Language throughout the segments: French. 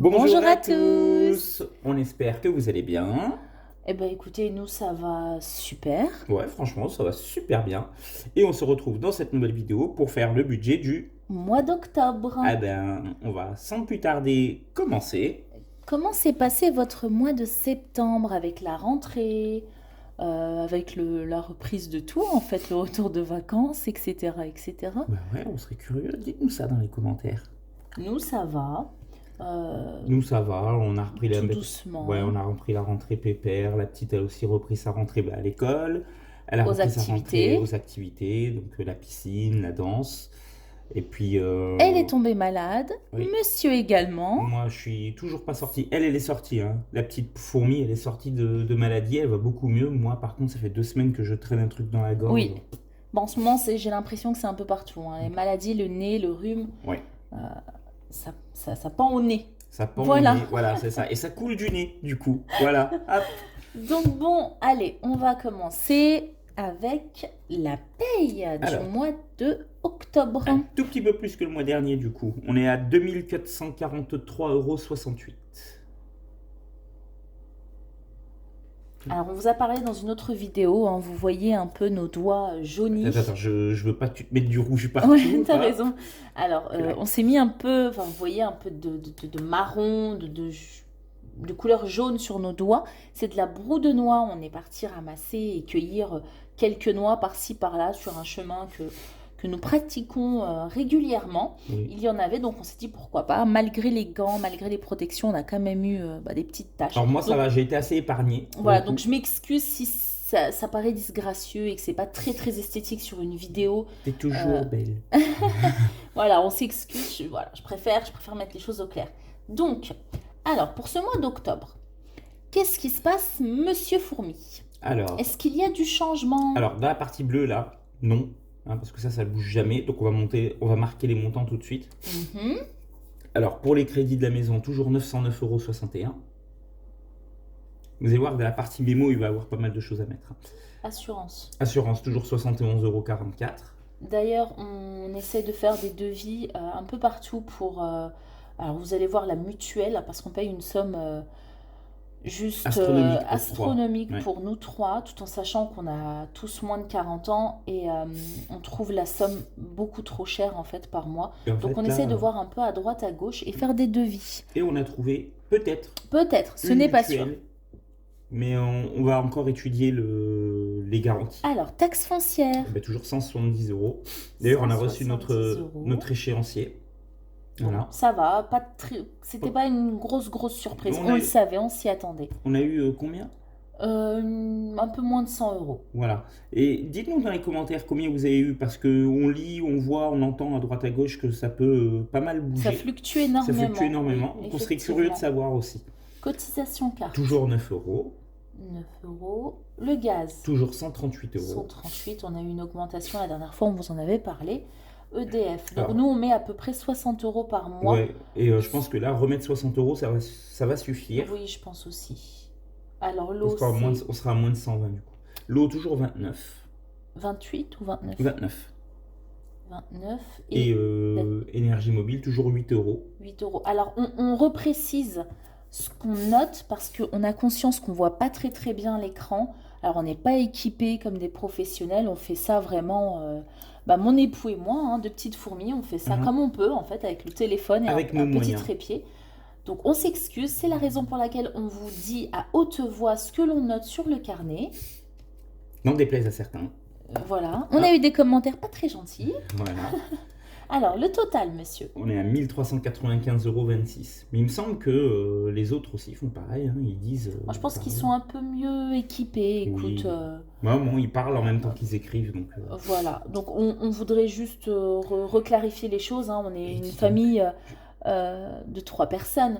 Bonjour à à tous. tous, on espère que vous allez bien. Eh ben écoutez, nous ça va super. Ouais, franchement, ça va super bien. Et on se retrouve dans cette nouvelle vidéo pour faire le budget du... Mois d'octobre. Ah ben, on va sans plus tarder commencer. Comment s'est passé votre mois de septembre avec la rentrée, avec la reprise de tout en fait, le retour de vacances, etc., etc. Bah ouais, on serait curieux, dites-nous ça dans les commentaires. Nous ça va, euh, Nous, ça va, on a repris la... tout Ouais, on doucement, a repris la rentrée pépère. La petite a aussi repris sa rentrée à l'école. Elle a aux repris sa rentrée activités. aux activités, donc la piscine, la danse. Et puis, Elle est tombée malade, oui. monsieur également. Moi, je suis toujours pas sorti. Elle est sortie, hein. La petite fourmi, elle est sortie de maladie. Elle va beaucoup mieux. Moi, par contre, ça fait 2 semaines que je traîne un truc dans la gorge. Oui, bon, en ce moment j'ai l'impression que c'est un peu partout, hein. Les maladies, le nez, le rhume, Ouais. euh, ça pend au nez. Ça pend au Voilà. nez. Voilà, c'est ça. Et ça coule du nez, du coup. Voilà. Hop. Donc bon, allez, on va commencer avec la paye du Alors, mois de octobre. un tout petit peu plus que le mois dernier, du coup. On est à 2443,68 €. Alors on vous a parlé dans une autre vidéo, hein, vous voyez un peu nos doigts jaunis. Attends, je veux pas que tu te mettes du rouge partout. Ouais, t'as Hop. raison. Alors Clac. on s'est mis un peu, enfin vous voyez un peu de marron, de couleur jaune sur nos doigts. C'est de la broue de noix. On est parti ramasser et cueillir quelques noix par-ci par-là sur un chemin que nous pratiquons régulièrement. Oui. Il y en avait, donc on s'est dit pourquoi pas. Malgré les gants, malgré les protections, on a quand même eu des petites taches. Alors, moi, ça Donc, va. J'ai été assez épargné. pour voilà, le donc coup. je m'excuse si ça paraît disgracieux et que c'est pas très très esthétique sur une vidéo. T'es toujours belle. Voilà, on s'excuse. Voilà, je préfère mettre les choses au clair. Donc, alors pour ce mois d'octobre, qu'est-ce qui se passe, Monsieur Fourmi? Alors, Est-ce qu'il y a du changement? Alors, dans la partie bleue, là, non. Hein, parce que ça bouge jamais. Donc, on va marquer les montants tout de suite. Mhm. Alors, pour les crédits de la maison, toujours 909,61 €. Vous allez voir, dans la partie mémo, il va y avoir pas mal de choses à mettre. Assurance. Assurance, toujours 71,44 €. D'ailleurs, on essaie de faire des devis un peu partout pour... alors, vous allez voir la mutuelle, parce qu'on paye une somme juste Astronomique pour astronomique trois. Ouais. pour nous trois, tout en sachant qu'on a tous moins de 40 ans et on trouve la somme beaucoup trop chère en fait par mois. Et en Donc fait, on là, essaie de voir un peu à droite, à gauche et faire des devis. Et on a trouvé peut-être Peut-être, ce une n'est pas sûr. mutuelle. Mais on va encore étudier les garanties. Alors, taxe foncière. Eh ben, toujours 170 €. D'ailleurs, on a reçu 170 notre, €. notre échéancier. Voilà. Ça va, c'était pas une grosse surprise. On On a le eu- savait, on s'y attendait. On a eu combien? Un peu moins de 100 euros. Voilà. Et dites-nous dans les commentaires combien vous avez eu, parce qu'on lit, on voit, on entend à droite à gauche que ça peut pas mal bouger. Ça fluctue Ça énormément. fluctue énormément. Oui, Donc on serait effectivement. curieux de savoir aussi. Cotisation carte. Toujours 9 €. 9 euros. Le gaz. Toujours 138 €. 138, on a eu une augmentation la dernière fois, on vous en avait parlé. EDF. Donc Alors, nous, on met à peu près 60 euros par mois. ouais. Et je pense que là, remettre 60 €, ça va suffire. Oui, je pense aussi. Alors On l'eau, sera, c'est on sera à moins de 120 du coup. L'eau, toujours 29. 28 ou 29? 29. 29 Et énergie mobile, toujours 8 €. 8 euros. Alors on reprécise ce qu'on note parce qu'on a conscience qu'on voit pas très bien l'écran. Alors on n'est pas équipé comme des professionnels, on fait ça vraiment, mon époux et moi, hein, deux petites fourmis, on fait ça Mhm. comme on peut en fait avec le téléphone et Avec un nos petit moyens. trépied. Donc on s'excuse, c'est la raison pour laquelle on vous dit à haute voix ce que l'on note sur le carnet. N'en déplaise à certains. Voilà, on a eu des commentaires pas très gentils. Voilà. Alors le total, monsieur. On est à 1395,26 €. Mais il me semble que les autres aussi font pareil. Hein. Ils disent. Moi, je pense qu'ils pareil. sont un peu mieux équipés. Oui. Écoute, Ouais, bon, ils parlent en même temps qu'ils écrivent. Donc, voilà. Donc, on voudrait juste reclarifier les choses, hein. On est Et une dis donc. famille de 3 personnes.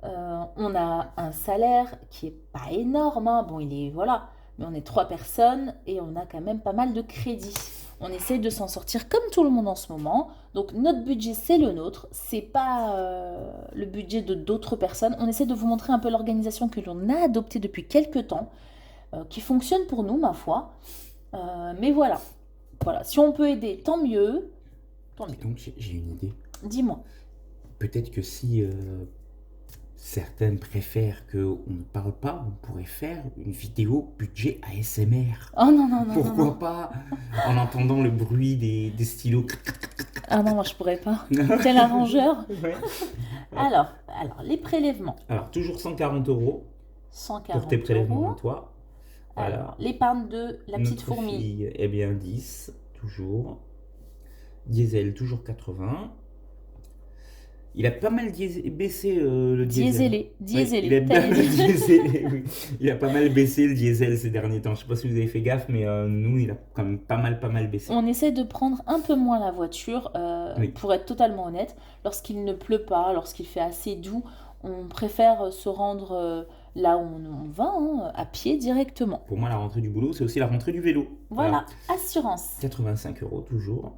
On a un salaire qui est pas énorme, hein. Bon, il est voilà, mais on est 3 personnes et on a quand même pas mal de crédits. On essaye de s'en sortir comme tout le monde en ce moment. Donc notre budget, c'est le nôtre. C'est pas le budget de d'autres personnes. On essaie de vous montrer un peu l'organisation que l'on a adoptée depuis quelques temps, qui fonctionne pour nous, ma foi. Mais voilà. Voilà. Si on peut aider, tant mieux. Tant Et mieux. donc, j'ai une idée. Dis-moi. Peut-être que si Certaines préfèrent qu'on ne parle pas, on pourrait faire une vidéo budget ASMR. Oh non, non, non, non, Pourquoi non. pas, en entendant le bruit des stylos. Ah non, moi je pourrais pas. Tel arrangeur. Ouais. Alors, les prélèvements. Alors, toujours 140 € pour tes 140 prélèvements à euros. toi. Alors, Voilà. l'épargne de la petite Notre fourmi. fille, eh bien 10, toujours. Diesel, toujours 80. Il a pas mal baissé le diesel. Dieselé, Oui, dieselé. il a T'as pas mal dit. dieselé, oui. Il a pas mal baissé le diesel ces derniers temps. Je sais pas si vous avez fait gaffe, mais nous, il a quand même pas mal baissé. On essaie de prendre un peu moins la voiture, Oui. pour être totalement honnête. Lorsqu'il ne pleut pas, lorsqu'il fait assez doux, on préfère se rendre là où on va, hein, à pied directement. Pour moi, la rentrée du boulot, c'est aussi la rentrée du vélo. Voilà, assurance. 85 € toujours.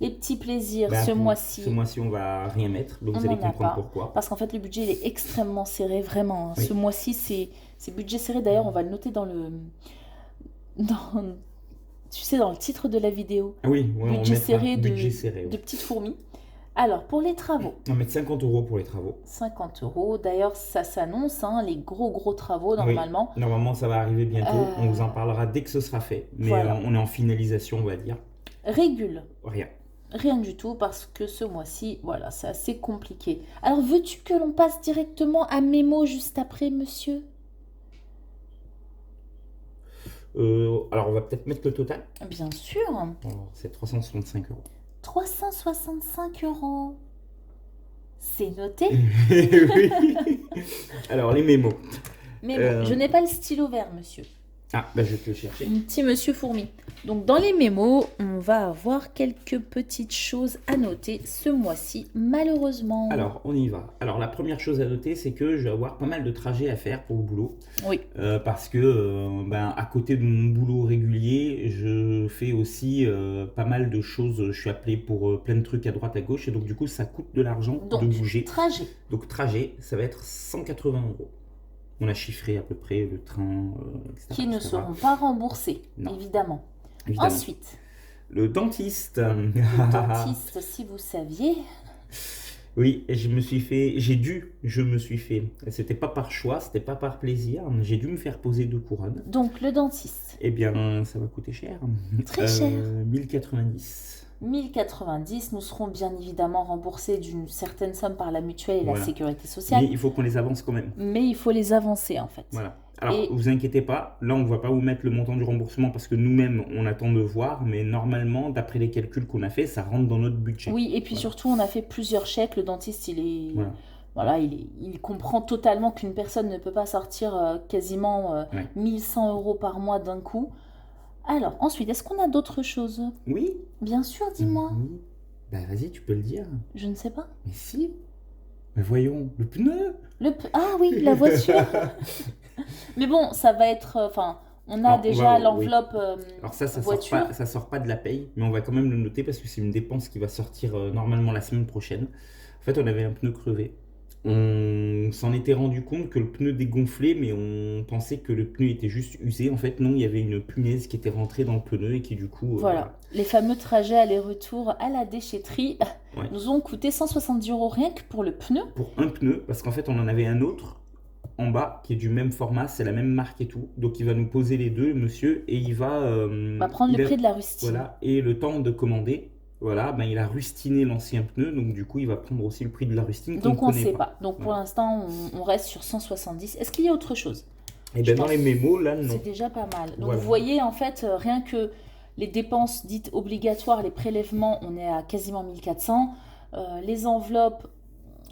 Les petits plaisirs Bah, ce Ce mois-ci. mois-ci, on va rien mettre, donc On vous allez n'en a comprendre pas. pourquoi. Parce qu'en fait, le budget il est extrêmement serré, vraiment, hein. Oui. Ce mois-ci, c'est budget serré. D'ailleurs, on va le noter dans, tu sais, dans le titre de la vidéo. Ah oui, ouais, on Budget mettra serré budget serré. de Oui. petites fourmis. Alors, pour les travaux, On va mettre 50 € pour les travaux. 50 euros. D'ailleurs, ça s'annonce, hein, les gros travaux, normalement. Oui, normalement, ça va arriver bientôt. Euh, On vous en parlera dès que ce sera fait. Mais voilà. on est en finalisation, on va dire. Régule. Rien. Rien du tout, parce que ce mois-ci, voilà, c'est assez compliqué. Alors, veux-tu que l'on passe directement à Mémo juste après, monsieur? Alors, on va peut-être mettre le total. Bien sûr. Alors, c'est 365 €. 365 euros. C'est noté. Oui. Alors, les mémos. Mais bon, je n'ai pas le stylo vert, monsieur. Ah, bah, je vais te le chercher. Petit monsieur fourmi. Donc, dans les mémos, on va avoir quelques petites choses à noter ce mois-ci, malheureusement. Alors, on y va. Alors, la première chose à noter, c'est que je vais avoir pas mal de trajets à faire pour le boulot. Oui. Parce que, à côté de mon boulot régulier, je fais aussi pas mal de choses. Je suis appelé pour plein de trucs à droite, à gauche. Et donc, du coup, ça coûte de l'argent de Donc, bouger. trajet. Donc, trajet, ça va être 180 €. On a chiffré à peu près le train, etc. Qui ne etc. seront pas remboursés, Non. évidemment. Évidemment. Ensuite, Le dentiste. le dentiste, si vous saviez. Oui, je me suis fait. C'était pas par choix, c'était pas par plaisir. J'ai dû me faire poser 2 couronnes. Donc, le dentiste, Eh bien, ça va coûter cher. Très cher. 1090. 1090, nous serons bien évidemment remboursés d'une certaine somme par la mutuelle et Voilà. la sécurité Mais sociale. il faut qu'on les avance quand même. Mais il faut les avancer, en fait. Voilà. Alors, Et- vous inquiétez pas, là, on ne va pas vous mettre le montant du remboursement parce que nous-mêmes, on attend de voir. Mais normalement, d'après les calculs qu'on a fait, ça rentre dans notre budget. Oui, et puis Voilà. surtout, on a fait plusieurs chèques. Le dentiste, Voilà. voilà, il comprend totalement qu'une personne ne peut pas sortir quasiment Ouais. 1100 euros par mois d'un coup. Alors, ensuite, est-ce qu'on a d'autres choses? Oui. Bien sûr, dis-moi. Oui. Bah, vas-y, tu peux le dire. Je ne sais pas. Mais si. Mais voyons, le pneu. Ah oui, la voiture. Mais bon, ça va être... Enfin, on a Alors, déjà oui. l'enveloppe Alors ça voiture. sort pas de la paye, mais on va quand même le noter parce que c'est une dépense qui va sortir normalement la semaine prochaine. En fait, on avait un pneu crevé. On s'en était rendu compte que le pneu dégonflait, mais on pensait que le pneu était juste usé. En fait, non, il y avait une punaise qui était rentrée dans le pneu et qui du coup... Voilà, les fameux trajets aller-retour à la déchetterie Ouais. nous ont coûté 170 euros rien que pour le pneu. Pour un pneu, parce qu'en fait, on en avait un autre en bas qui est du même format, c'est la même marque et tout. Donc, il va nous poser les deux, monsieur, et il va... On va prendre le prix de la rustine. Voilà, et le temps de commander, voilà, il a rustiné l'ancien pneu, donc du coup, il va prendre aussi le prix de la rustine. Donc on ne connaît sait pas. Donc pour Voilà. l'instant, on reste sur 170. Est-ce qu'il y a autre chose? Et Je bien, dans pense les mémos, là, non. C'est déjà pas mal. Donc Voilà. vous voyez, en fait, rien que les dépenses dites obligatoires, les prélèvements, on est à quasiment 1400. Les enveloppes,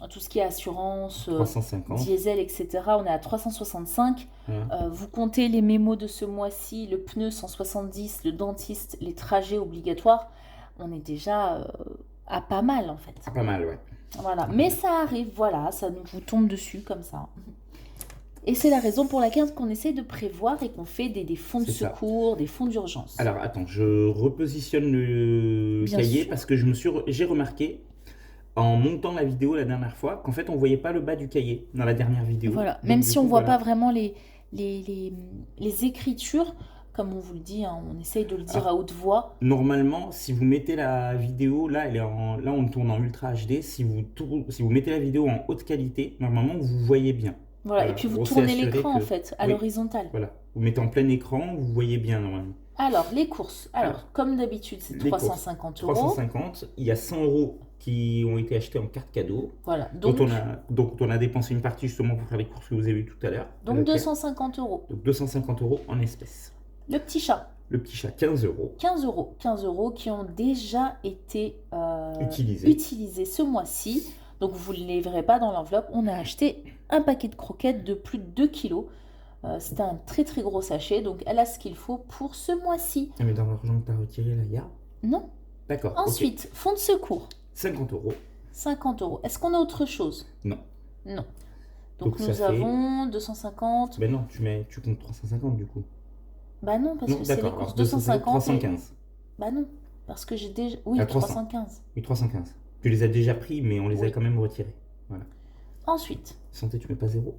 tout ce qui est assurance, 350. diesel, etc., on est à 365. Voilà. Vous comptez les mémos de ce mois-ci, le pneu 170, le dentiste, les trajets obligatoires, on est déjà à pas mal en fait. C'est pas mal, ouais. Voilà, mais ça arrive, voilà, ça nous vous tombe dessus comme ça. Et c'est la raison pour laquelle qu'on essaie de prévoir et qu'on fait des fonds de C'est ça. secours, des fonds d'urgence. Alors, attends, je repositionne le Bien cahier sûr. parce que j'ai remarqué en montant la vidéo la dernière fois qu'en fait, on voyait pas le bas du cahier dans la dernière vidéo. Voilà, Donc, même du si coup, on voit voilà. pas vraiment les écritures, comme on vous le dit, hein, on essaye de le dire Alors, à haute voix. Normalement, si vous mettez la vidéo, là, là on tourne en Ultra HD. Si vous mettez la vidéo en haute qualité, normalement, vous voyez bien. Voilà, et puis vous On s'est tournez assuré l'écran en que... fait, à Oui, l'horizontale. voilà. Vous mettez en plein écran, vous voyez bien normalement. Alors, les courses. Alors, Alors, comme d'habitude, c'est les courses, 350 euros. 350. Il y a 100 euros qui ont été achetés en carte cadeau. Voilà, Donc on a dépensé une partie justement pour faire les courses que vous avez vues tout à l'heure. donc 250 euros. Donc 250 euros en espèces. Le petit chat. Le petit chat, 15 euros. 15 euros. 15 euros qui ont déjà été utilisés ce mois-ci. Donc vous ne les verrez pas dans l'enveloppe. On a acheté un paquet de croquettes de plus de 2 kilos. C'était un très très gros sachet. Donc elle a ce qu'il faut pour ce mois-ci. Ah, mais dans l'argent que tu as retiré là, il y a... Non. D'accord. Ensuite, fonds de secours. 50 euros. 50 euros. Est-ce qu'on a autre chose? Non. Non. Donc ça nous fait... avons 250. Ben non, tu comptes 350 du coup. Bah non, parce que c'est les courses. 250. 315. Bah non, parce que j'ai déjà... Oui, 315. Oui, 315. Tu les as déjà pris, mais on les a quand même retirés. Voilà. Ensuite. Santé, tu mets pas zéro?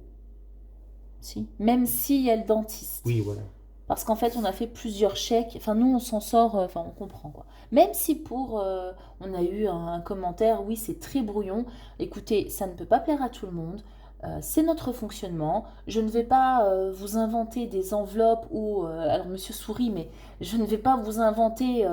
Si. Même s'il y a le dentiste. Oui, voilà. Parce qu'en fait, on a fait plusieurs chèques. Enfin, nous, on s'en sort... Enfin, on comprend, quoi. Même si pour... on a eu un commentaire, oui, c'est très brouillon. Écoutez, ça ne peut pas plaire à tout le monde. C'est notre fonctionnement. Je ne vais pas vous inventer des enveloppes ou... alors, monsieur sourit, mais je ne vais pas vous inventer...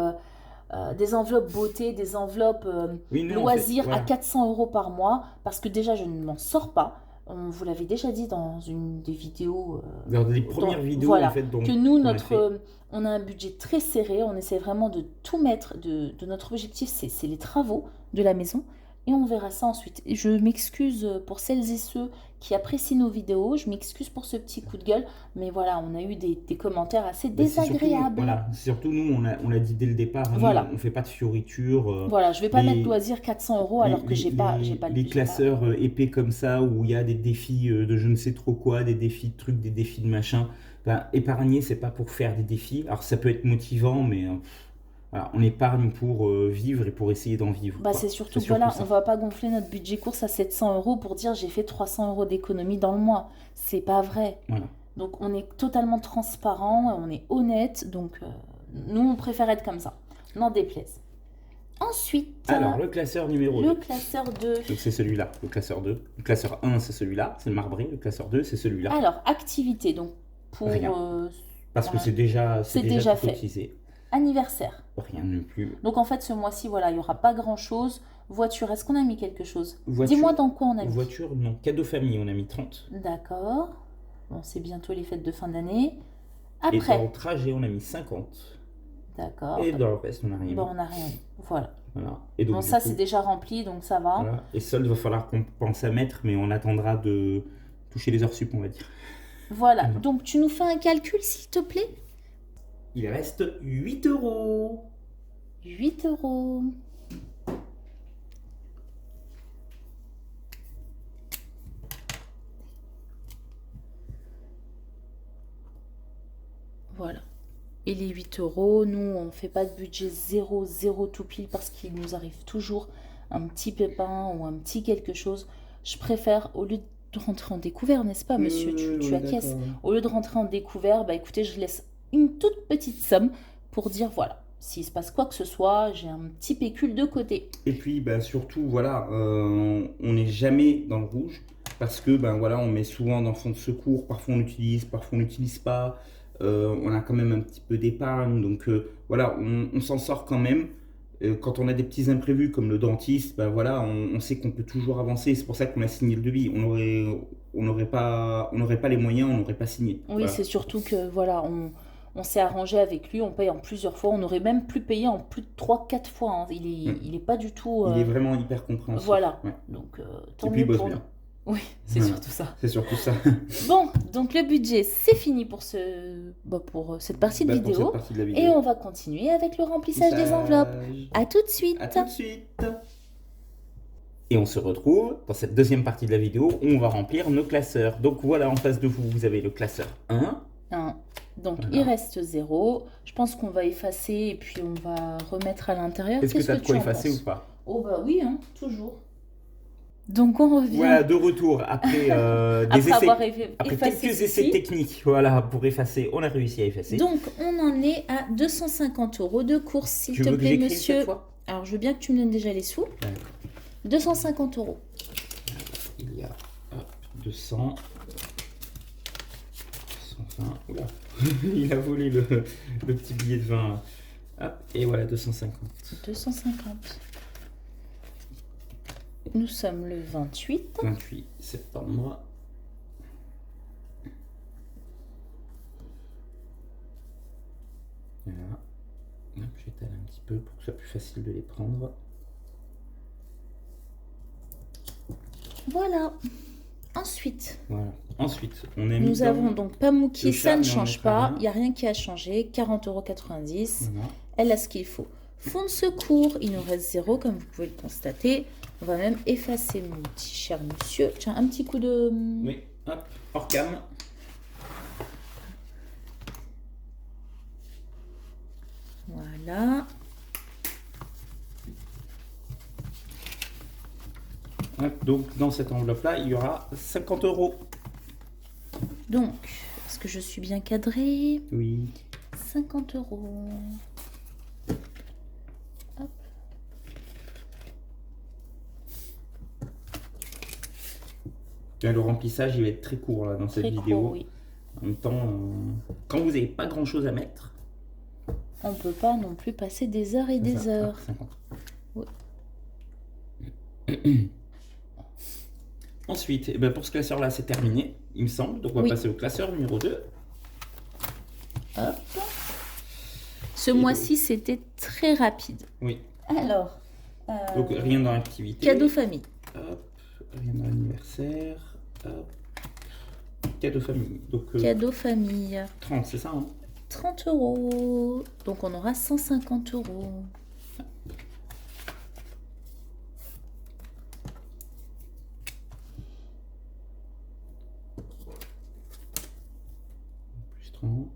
des enveloppes beauté, des enveloppes loisirs à 400 euros par mois, parce que déjà, je ne m'en sors pas. On vous l'avait déjà dit dans une des vidéos. Dans les premières vidéos, voilà, en fait. Donc, que nous, on a un budget très serré. On essaie vraiment de tout mettre. De notre objectif, c'est les travaux de la maison. Et on verra ça ensuite. Et je m'excuse pour celles et ceux qui apprécient nos vidéos. Je m'excuse pour ce petit coup de gueule. Mais voilà, on a eu des commentaires assez désagréables. Surtout nous, on l'a dit dès le départ. Voilà. Nous, on ne fait pas de fioritures. Voilà, je ne vais pas mettre loisir 400 euros alors que j'ai pas le les classeurs épais comme ça, où il y a des défis de je ne sais trop quoi, des défis de trucs, des défis de machin. Ben, épargner, c'est pas pour faire des défis. Alors ça peut être motivant, mais... Voilà, on épargne pour vivre et pour essayer d'en vivre. Bah, c'est surtout que voilà, on va pas gonfler notre budget course à 700 euros pour dire j'ai fait 300 euros d'économie dans le mois. C'est pas vrai. Voilà. Donc on est totalement transparent, on est honnête. Donc nous, on préfère être comme ça. N'en déplaise. Ensuite... Alors, le classeur numéro 2. Le classeur 2. Donc c'est celui-là, le classeur 2. Le classeur 1, c'est celui-là, c'est le marbré. Le classeur 2, c'est celui-là. Alors, activité, donc pour... Rien. Parce que c'est déjà fait. cotisé. Anniversaire. Rien non plus. Donc en fait, ce mois-ci, voilà, il n'y aura pas grand-chose. Voiture, est-ce qu'on a mis quelque chose? Voiture, dis-moi dans quoi on a mis. Voiture, non. Cadeau famille, on a mis 30. D'accord. Bon, c'est bientôt les fêtes de fin d'année. Et Après, dans le trajet, on a mis 50. d'accord. Et dans le reste, on n'a rien Bon, mis. on n'a rien mis. Voilà. Voilà. Et donc, Bon, ça, c'est déjà rempli, donc ça va. Voilà. Et solde, il va falloir qu'on pense à mettre, mais on attendra de toucher les heures sup, on va dire. Voilà. Donc, tu nous fais un calcul, s'il te plaît? Il reste 8 euros. 8 euros. Voilà. Et les 8 euros, nous, on ne fait pas de budget 0, 0 tout pile parce qu'il nous arrive toujours un petit pépin ou un petit quelque chose. Je préfère, au lieu de rentrer en découvert, n'est-ce pas, monsieur, tu acquiesces. Au lieu de rentrer en découvert, bah écoutez, je laisse une toute petite somme pour dire, voilà, s'il se passe quoi que ce soit, j'ai un petit pécule de côté. Et puis, bah, surtout, voilà, on n'est jamais dans le rouge parce que, ben voilà, on met souvent dans fonds de secours, parfois on utilise, parfois on n'utilise pas. On a quand même un petit peu d'épargne, donc voilà, on s'en sort quand même. Quand on a des petits imprévus comme le dentiste, ben voilà, on sait qu'on peut toujours avancer. C'est pour ça qu'on a signé le devis. On n'aurait pas les moyens, on n'aurait pas signé. Oui, voilà. C'est surtout que voilà, on s'est arrangé avec lui, on paye en plusieurs fois. On aurait même pu payer en plus de 3-4 fois. Hein. Il est pas du tout... Il est vraiment hyper compréhensif. Voilà, ouais. donc tant Et puis il mieux bosse pour bien. nous. Oui, c'est surtout ça. C'est surtout ça. Bon, donc le budget, c'est fini pour cette partie de vidéo. Cette partie de la vidéo. Et on va continuer avec le remplissage des enveloppes. À tout de suite. À tout de suite. Et on se retrouve dans cette deuxième partie de la vidéo où on va remplir nos classeurs. Donc voilà, en face de vous, vous avez le classeur 1. 1. Donc voilà. il reste 0. Je pense qu'on va effacer et puis on va remettre à l'intérieur. Est-ce que tu as de quoi effacer ou pas? Oh bah oui, hein, toujours. Donc on revient Voilà, de retour après des après avoir essais, après effacé quelques essais ceci. techniques, voilà, pour effacer, on a réussi à effacer. Donc on en est à 250 € de course, s'il Tu te veux que plaît, j'écrive cette monsieur. fois? Alors je veux bien que tu me donnes déjà les sous. D'accord. 250 €. Il y a 200, 120, oula, il a volé le petit billet de 20. Hop, et voilà, 250. 250. Nous sommes le 28. 28 septembre. Voilà. Hop, j'étale un petit peu pour que ce soit plus facile de les prendre. Voilà. Ensuite, Voilà. Ensuite, on a mis nous avons donc Pamouki, le ça ne charme, mais on change mettra pas. rien. Il n'y a rien qui a changé. 40,90 €. Voilà. Elle a ce qu'il faut. Fonds de secours, il nous reste 0, comme vous pouvez le constater. On va même effacer mon petit cher monsieur. Tiens, un petit coup de... Oui, hop, hors cam. Voilà. Hop, donc dans cette enveloppe-là, il y aura 50 €. Donc, est-ce que je suis bien cadrée? Oui. 50 €. Hop. Là, le remplissage, il va être très court là, dans cette Très vidéo. court, oui. En même temps, quand vous n'avez pas grand-chose à mettre, On ne peut pas non plus passer des heures et des ça, heures. hop, 50. Oui. Ensuite, eh ben, pour ce classeur-là, c'est terminé, il me semble. Donc, on va Oui. passer au classeur numéro 2. Hop. Ce Et mois-ci, c'était très rapide. Oui. Alors, Donc, rien dans l'activité. cadeau famille. Hop, rien dans l'anniversaire. Hop. Cadeau famille. Donc, Cadeau famille. 30, c'est ça, hein? 30 €. Donc, on aura 150 €. Plus 30.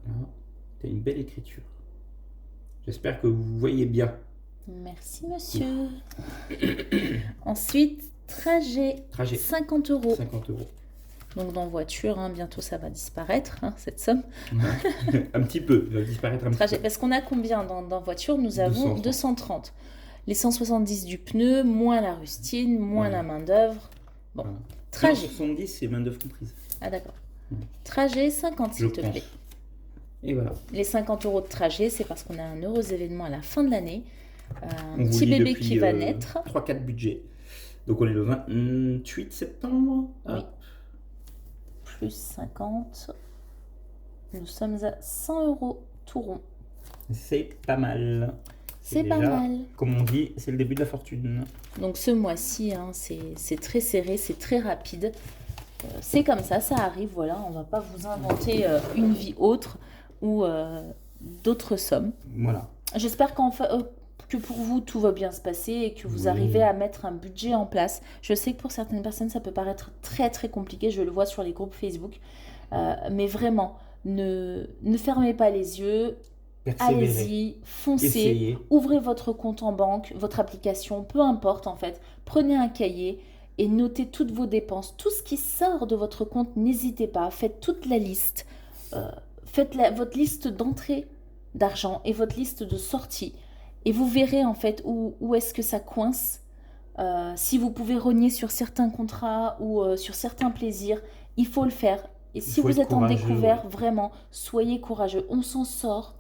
Voilà. T'as une belle écriture. J'espère que vous voyez bien. Merci, monsieur. Ensuite, trajet. Trajet. 50 €. 50 €. Donc, dans voiture, hein, bientôt ça va disparaître, hein, cette somme. Un petit peu, il va disparaître un petit Trajet. peu. Parce qu'on a combien dans voiture? Nous avons 230. 230. Les 170 du pneu, moins la rustine, moins Voilà. la main-d'œuvre. Bon, Voilà. trajet. 70, c'est main d'œuvre comprise. Ah, d'accord. Trajet, 50, Je s'il te pense. plaît. Et voilà. Les 50 € de trajet, c'est parce qu'on a un heureux événement à la fin de l'année. Un On vous petit lit bébé depuis, qui va naître. 3-4 budgets. Donc on est le 28 septembre. Ah, Oui. Plus 50. Nous sommes à 100 € tout rond. c'est pas mal. C'est pas déjà, mal. Comme on dit, c'est le début de la fortune. Donc ce mois-ci, hein, c'est très serré, c'est très rapide. C'est comme ça arrive, voilà. On va pas vous inventer une vie autre ou d'autres sommes. Voilà. J'espère que pour vous, tout va bien se passer et que vous Oui. arrivez à mettre un budget en place. Je sais que pour certaines personnes, ça peut paraître très très compliqué. Je le vois sur les groupes Facebook. Mais vraiment, ne fermez pas les yeux. Persévérer. Allez-y, foncez. Essayez. Ouvrez votre compte en banque, votre application, peu importe en fait. Prenez un cahier et notez toutes vos dépenses. Tout ce qui sort de votre compte, n'hésitez pas. Faites toute la liste. Faites votre liste d'entrée d'argent et votre liste de sortie. Et vous verrez en fait où est-ce que ça coince. Si vous pouvez rogner sur certains contrats ou sur certains plaisirs, il faut le faire. Et si faut vous être êtes en courageux, découvert, ouais. vraiment, soyez courageux. On s'en sort.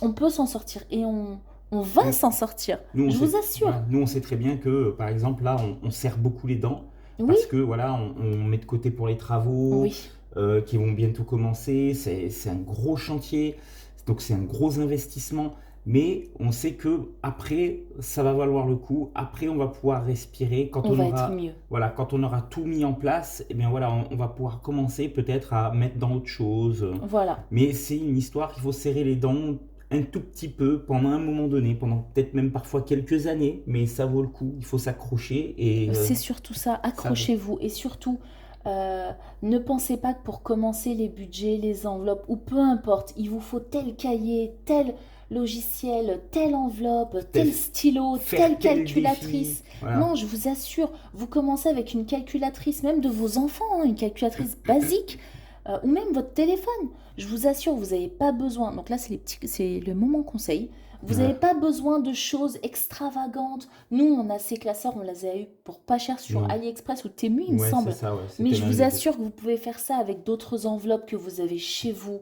On peut s'en sortir et on va Nous- s'en sortir. Nous, on Je sait- vous assure. voilà, nous, on sait très bien que, par exemple, là, on serre beaucoup les dents. Oui, Parce que, voilà, on met de côté pour les travaux oui, qui vont bientôt commencer. C'est un gros chantier. Donc, c'est un gros investissement. Mais on sait que après, ça va valoir le coup. Après, on va pouvoir respirer. Quand on va aura, être mieux. voilà, quand on aura tout mis en place, eh bien voilà, on va pouvoir commencer peut-être à mettre dans autre chose. Voilà. Mais c'est une histoire qu'il faut serrer les dents un tout petit peu pendant un moment donné, pendant peut-être même parfois quelques années, mais ça vaut le coup. Il faut s'accrocher et C'est surtout ça. Accrochez-vous et surtout, ne pensez pas que pour commencer les budgets, les enveloppes ou peu importe, il vous faut tel cahier, tel. logiciel, telle enveloppe, tel Tel- stylo, Faire telle tel défi. calculatrice. Voilà. Non, je vous assure, vous commencez avec une calculatrice même de vos enfants, hein, une calculatrice basique, ou même votre téléphone. Je vous assure, vous n'avez pas besoin. Donc là, c'est le moment conseil. Vous n'avez Ouais. pas besoin de choses extravagantes. Nous, on a ces classeurs, on les a eu pour pas cher sur Non. AliExpress ou Temu, il me Ouais, c'est semble. ça, ouais. Mais C'était je l'un vous des deux. assure que vous pouvez faire ça avec d'autres enveloppes que vous avez chez vous.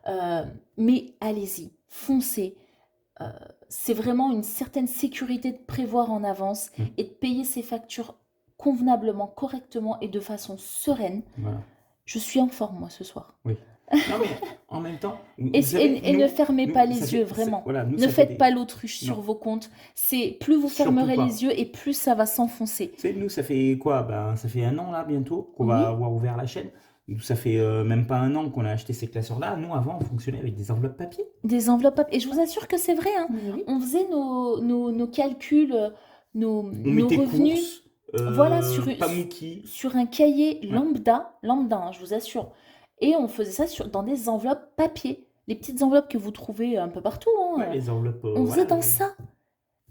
Euh, mais allez-y, foncez. Euh, c'est vraiment une certaine sécurité de prévoir en avance Mm. et de payer ses factures convenablement, correctement et de façon sereine. Voilà. Je suis en forme, moi, ce soir. Oui. Non, mais en même temps, Et, vous savez, et ne fermez pas les yeux, ça, vraiment. voilà, nous, Ne ça fait faites pas des. l'autruche sur Non, vos comptes. C'est plus vous surtout fermerez les pas. yeux et plus ça va s'enfoncer. Tu sais, nous, ça fait quoi? Ben, ça fait un an, là, bientôt, qu'on va Oui, avoir ouvert la chaîne. Nous, ça fait même pas un an qu'on a acheté ces classeurs-là. Nous, avant, on fonctionnait avec des enveloppes papier. des enveloppes. Et je vous assure que c'est vrai, hein. Mais oui. On faisait nos calculs, On nos mettait revenus, courses, voilà, pas Mookie. sur un cahier Ouais. lambda, hein, je vous assure. Et on faisait ça dans des enveloppes papier. Les petites enveloppes que vous trouvez un peu partout, hein. Ouais, les enveloppes, On faisait voilà. dans ça.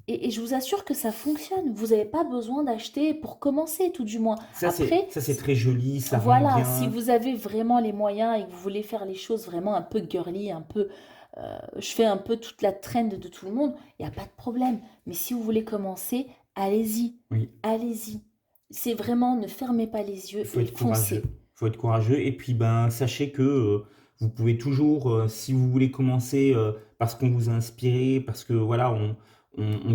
Et je vous assure que ça fonctionne. Vous n'avez pas besoin d'acheter pour commencer, tout du moins. Après, Ça, c'est très joli, ça rend voilà, si bien. vous avez vraiment les moyens et que vous voulez faire les choses vraiment un peu girly, un peu, je fais un peu toute la trend de tout le monde, il n'y a pas de problème. Mais si vous voulez commencer, allez-y, Oui, allez-y. C'est vraiment, ne fermez pas les yeux il faut et être courageux. foncez. Il faut être courageux. Et puis, ben, sachez que vous pouvez toujours, si vous voulez commencer parce qu'on vous a inspiré, parce que voilà, on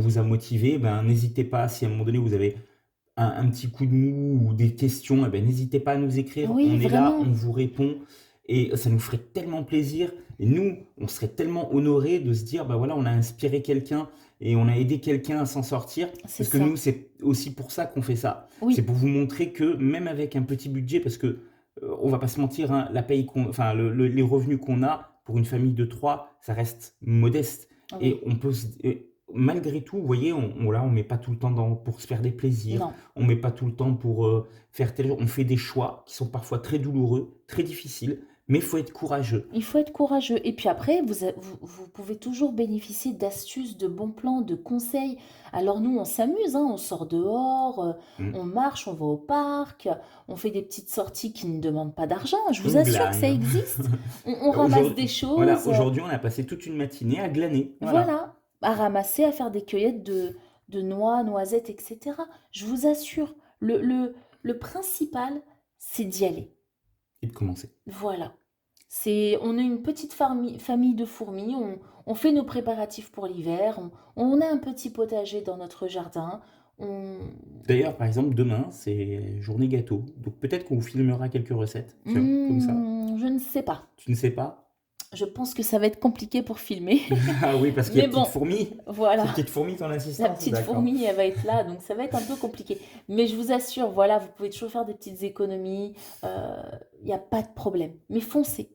vous a motivé, ben, n'hésitez pas. Si à un moment donné vous avez un petit coup de mou ou des questions, eh ben, n'hésitez pas à nous écrire. Oui, On est là, vraiment, on vous répond. Et ça nous ferait tellement plaisir. Et nous, on serait tellement honorés de se dire, bah voilà, on a inspiré quelqu'un et on a aidé quelqu'un à s'en sortir. c'est Parce que ça. nous, c'est aussi pour ça qu'on fait ça. C'est Oui, pour vous montrer que même avec un petit budget, parce que on va pas se mentir, hein, la paye enfin, les revenus qu'on a pour une famille de trois, ça reste modeste. Et oui, on peut malgré tout, vous voyez, là, on met pas tout le temps pour se faire des plaisirs, non. on met pas tout le temps pour faire tel. On fait des choix qui sont parfois très douloureux, très difficiles, mais il faut être courageux. Il faut être courageux. Et puis après, vous pouvez toujours bénéficier d'astuces, de bons plans, de conseils. Alors nous, on s'amuse, hein, on sort dehors, Mm. on marche, on va au parc, on fait des petites sorties qui ne demandent pas d'argent. Je vous On assure que ça glane. existe. On ramasse des Aujourd'hui, voilà, choses, aujourd'hui, on a passé toute une matinée à glaner. Voilà. voilà, à ramasser, à faire des cueillettes de noix, noisettes, etc. Je vous assure, le principal, c'est d'y aller. Et de commencer. Voilà. On est une petite famille de fourmis, on fait nos préparatifs pour l'hiver, on a un petit potager dans notre jardin. On... D'ailleurs, par exemple, demain, c'est journée gâteau. Donc peut-être qu'on vous filmera quelques recettes. Tiens, comme ça. Je ne sais pas. Tu ne sais pas? Je pense que ça va être compliqué pour filmer. Ah oui, parce qu'il y a Mais petite bon, fourmi. voilà. C'est petite fourmi, ton La assistante. petite D'accord. fourmi, elle va être là, donc ça va être un peu compliqué. Mais je vous assure, voilà, vous pouvez toujours faire des petites économies. Il n'y a pas de problème. Mais foncez.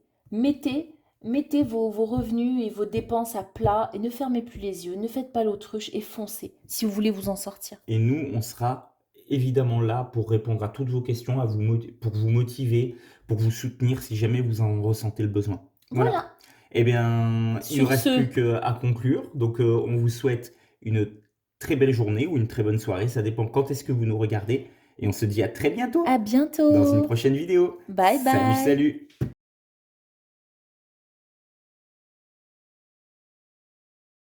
Mettez vos revenus et vos dépenses à plat et ne fermez plus les yeux. Ne faites pas l'autruche et foncez si vous voulez vous en sortir. Et nous, on sera évidemment là pour répondre à toutes vos questions, pour vous motiver, pour vous soutenir si jamais vous en ressentez le besoin. Voilà. Voilà. Eh bien, il ne Sur reste ce, plus qu'à conclure. Donc, on vous souhaite une très belle journée ou une très bonne soirée. Ça dépend quand est-ce que vous nous regardez. Et on se dit à très bientôt à dans une bientôt. prochaine vidéo. Bye Salut, bye. salut!